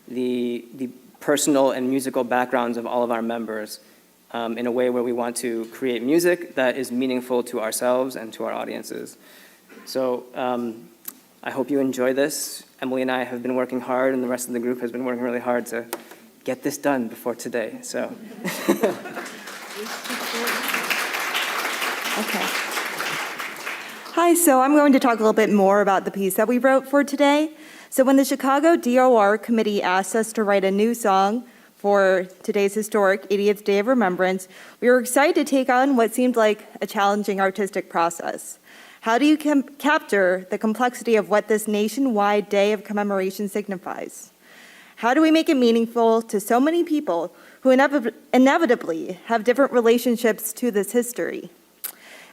N: the personal and musical backgrounds of all of our members in a way where we want to create music that is meaningful to ourselves and to our audiences. So I hope you enjoy this. Emily and I have been working hard, and the rest of the group has been working really hard to get this done before today. So.
O: Okay. Hi, so I'm going to talk a little bit more about the piece that we wrote for today. So when the Chicago DOR committee asked us to write a new song for today's historic 80th Day of Remembrance, we were excited to take on what seemed like a challenging artistic process. How do you capture the complexity of what this nationwide day of commemoration signifies? How do we make it meaningful to so many people who inevitably have different relationships to this history?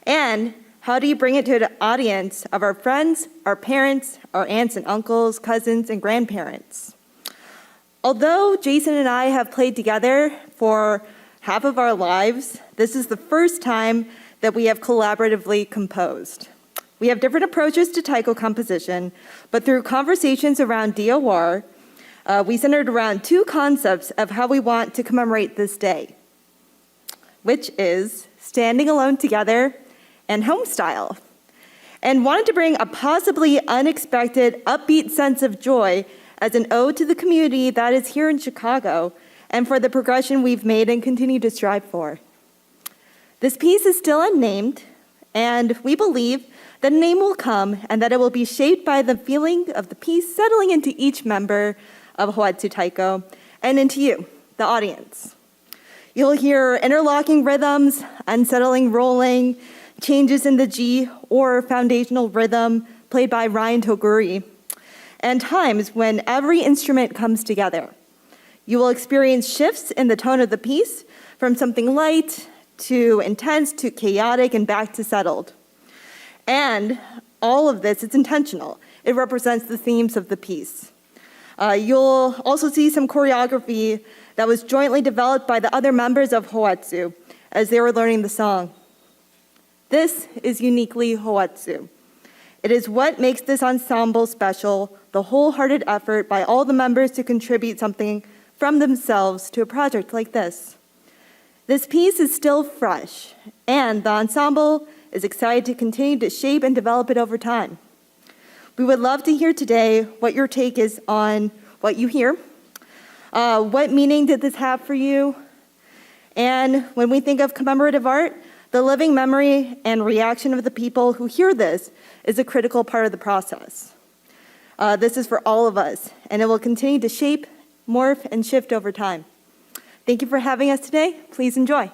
O: And how do you bring it to the audience of our friends, our parents, our aunts and uncles, cousins, and grandparents? Although Jason and I have played together for half of our lives, this is the first time that we have collaboratively composed. We have different approaches to taiko composition, but through conversations around DOR, we centered around two concepts of how we want to commemorate this day, which is standing alone together and home style, and wanted to bring a possibly unexpected, upbeat sense of joy as an ode to the community that is here in Chicago and for the progression we've made and continue to strive for. This piece is still unnamed, and we believe that a name will come and that it will be shaped by the feeling of the piece settling into each member of Hoatsu Taiko and into you, the audience. You'll hear interlocking rhythms, unsettling rolling, changes in the G or foundational rhythm played by Ryan Toguri, and times when every instrument comes together. You will experience shifts in the tone of the piece from something light to intense to chaotic and back to settled. And all of this, it's intentional. It represents the themes of the piece. You'll also see some choreography that was jointly developed by the other members of Hoatsu as they were learning the song. This is uniquely Hoatsu. It is what makes this ensemble special, the wholehearted effort by all the members to contribute something from themselves to a project like this. This piece is still fresh, and the ensemble is excited to continue to shape and develop it over time. We would love to hear today what your take is on what you hear. What meaning did this have for you? And when we think of commemorative art, the living memory and reaction of the people who hear this is a critical part of the process. This is for all of us, and it will continue to shape, morph, and shift over time. Thank you for having us today. Please enjoy.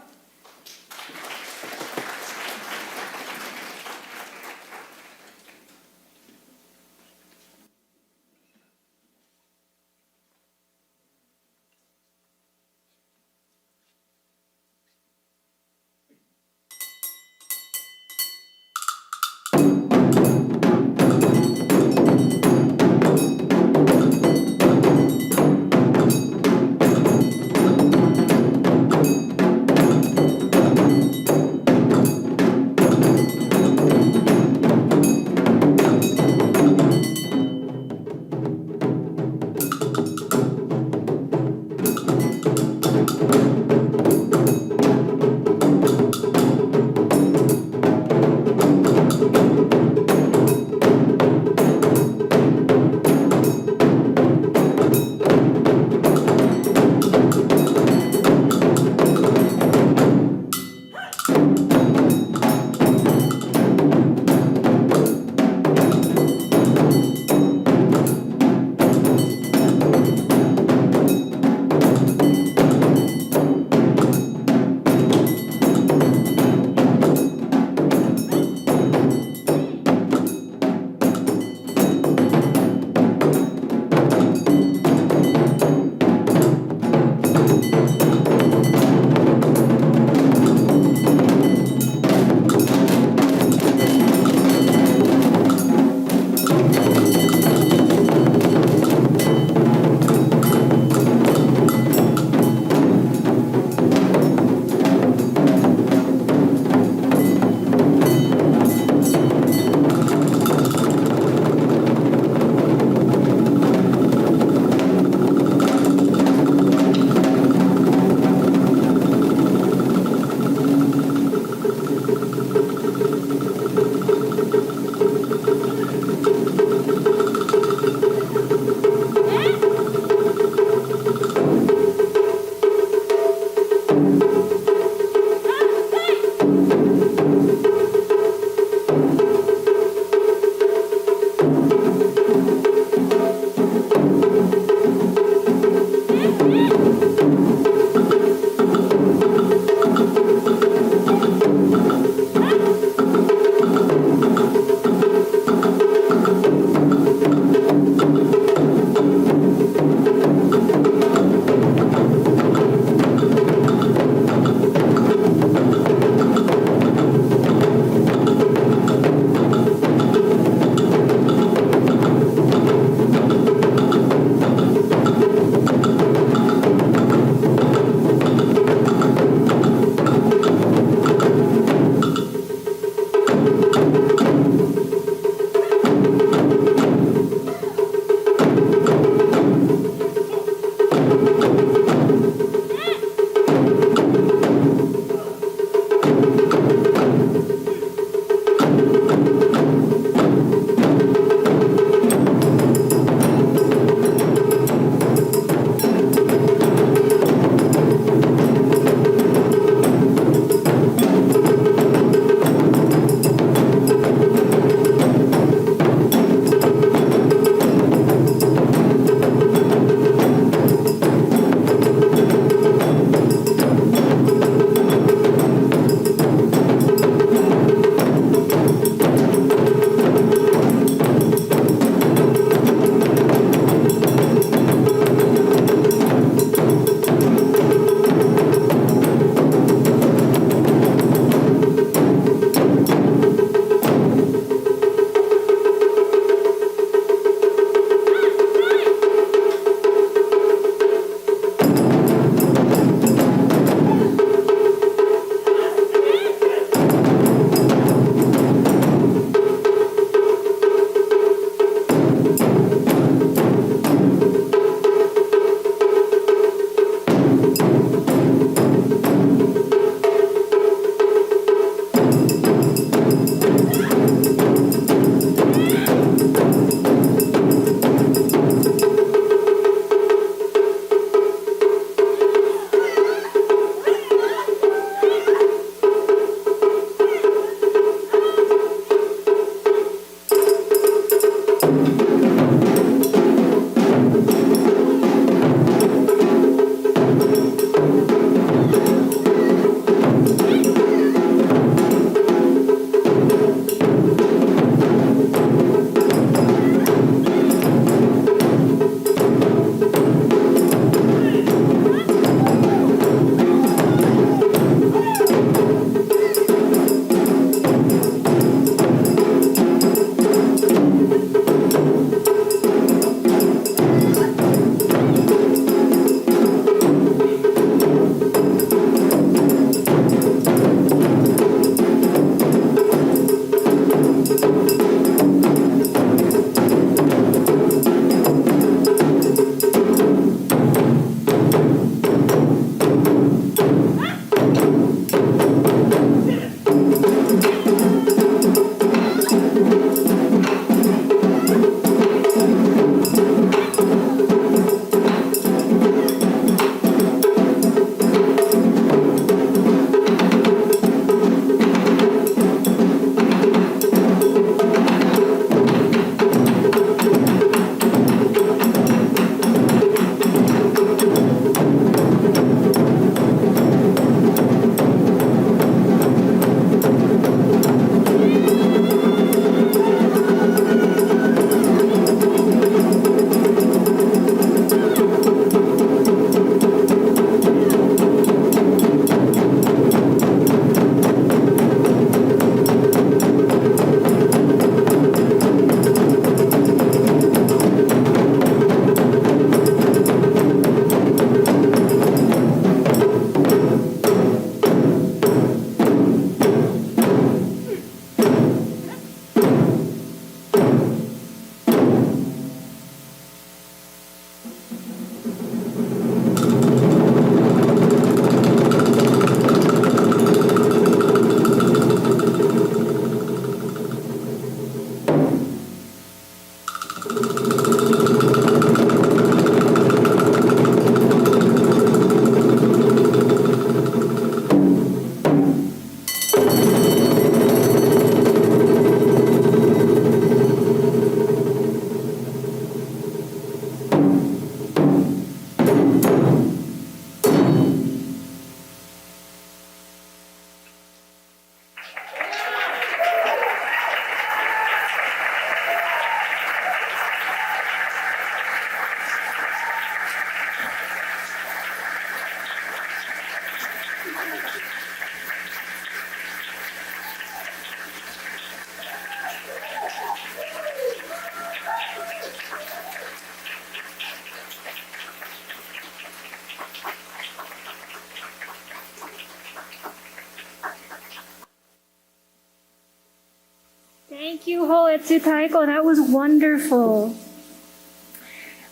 B: Hoatsu Taiko. That was wonderful.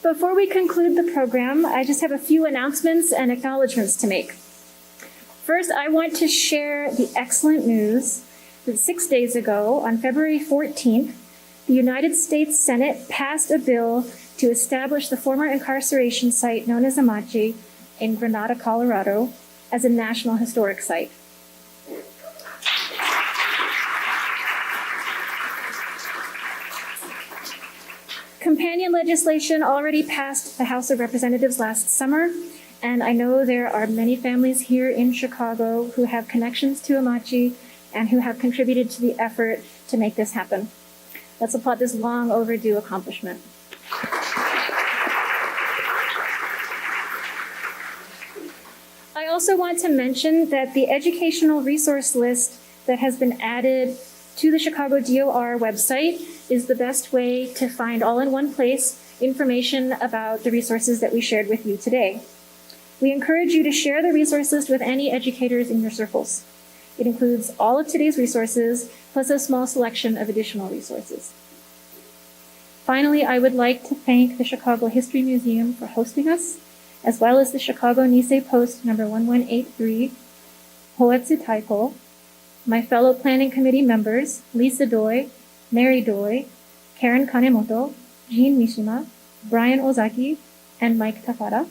B: Before we conclude the program, I just have a few announcements and acknowledgements to make. First, I want to share the excellent news that 6 days ago, on February 14th, the United States Senate passed a bill to establish the former incarceration site known as Amachi in Granada, Colorado, as a National Historic Site. Companion legislation already passed the House of Representatives last summer, and I know there are many families here in Chicago who have connections to Amachi and who have contributed to the effort to make this happen. Let's applaud this long overdue accomplishment. I also want to mention that the educational resource list that has been added to the Chicago DOR website is the best way to find all in one place information about the resources that we shared with you today. We encourage you to share the resource list with any educators in your circles. It includes all of today's resources, plus a small selection of additional resources. Finally, I would like to thank the Chicago History Museum for hosting us, as well as the Chicago Nisei Post number 1183, Hoatsu Taiko, my fellow planning committee members, Lisa Doi, Mary Doi, Karen Kanemoto, Jean Mishima, Brian Ozaki, and Mike Tafara,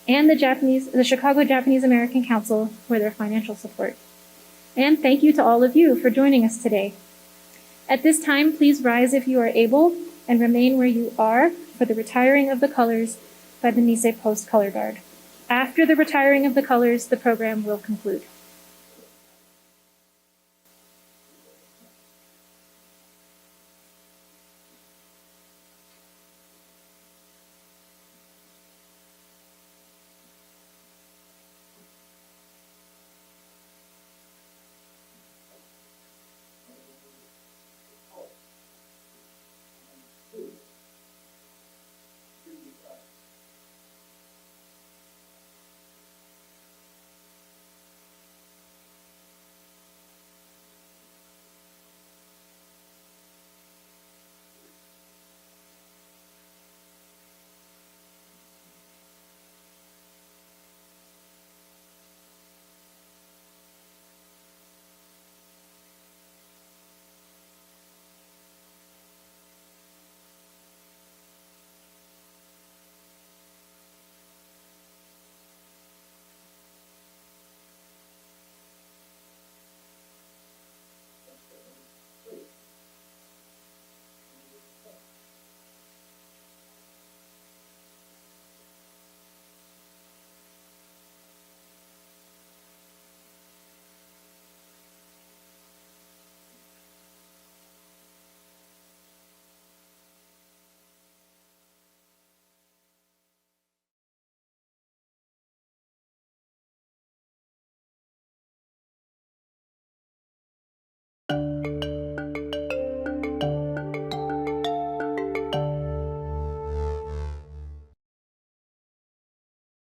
B: and the Chicago Japanese American Council for their financial support. And thank you to all of you for joining us today. At this time, please rise if you are able and remain where you are for the retiring of the colors by the Nisei Post Color Guard. After the retiring of the colors, the program will conclude.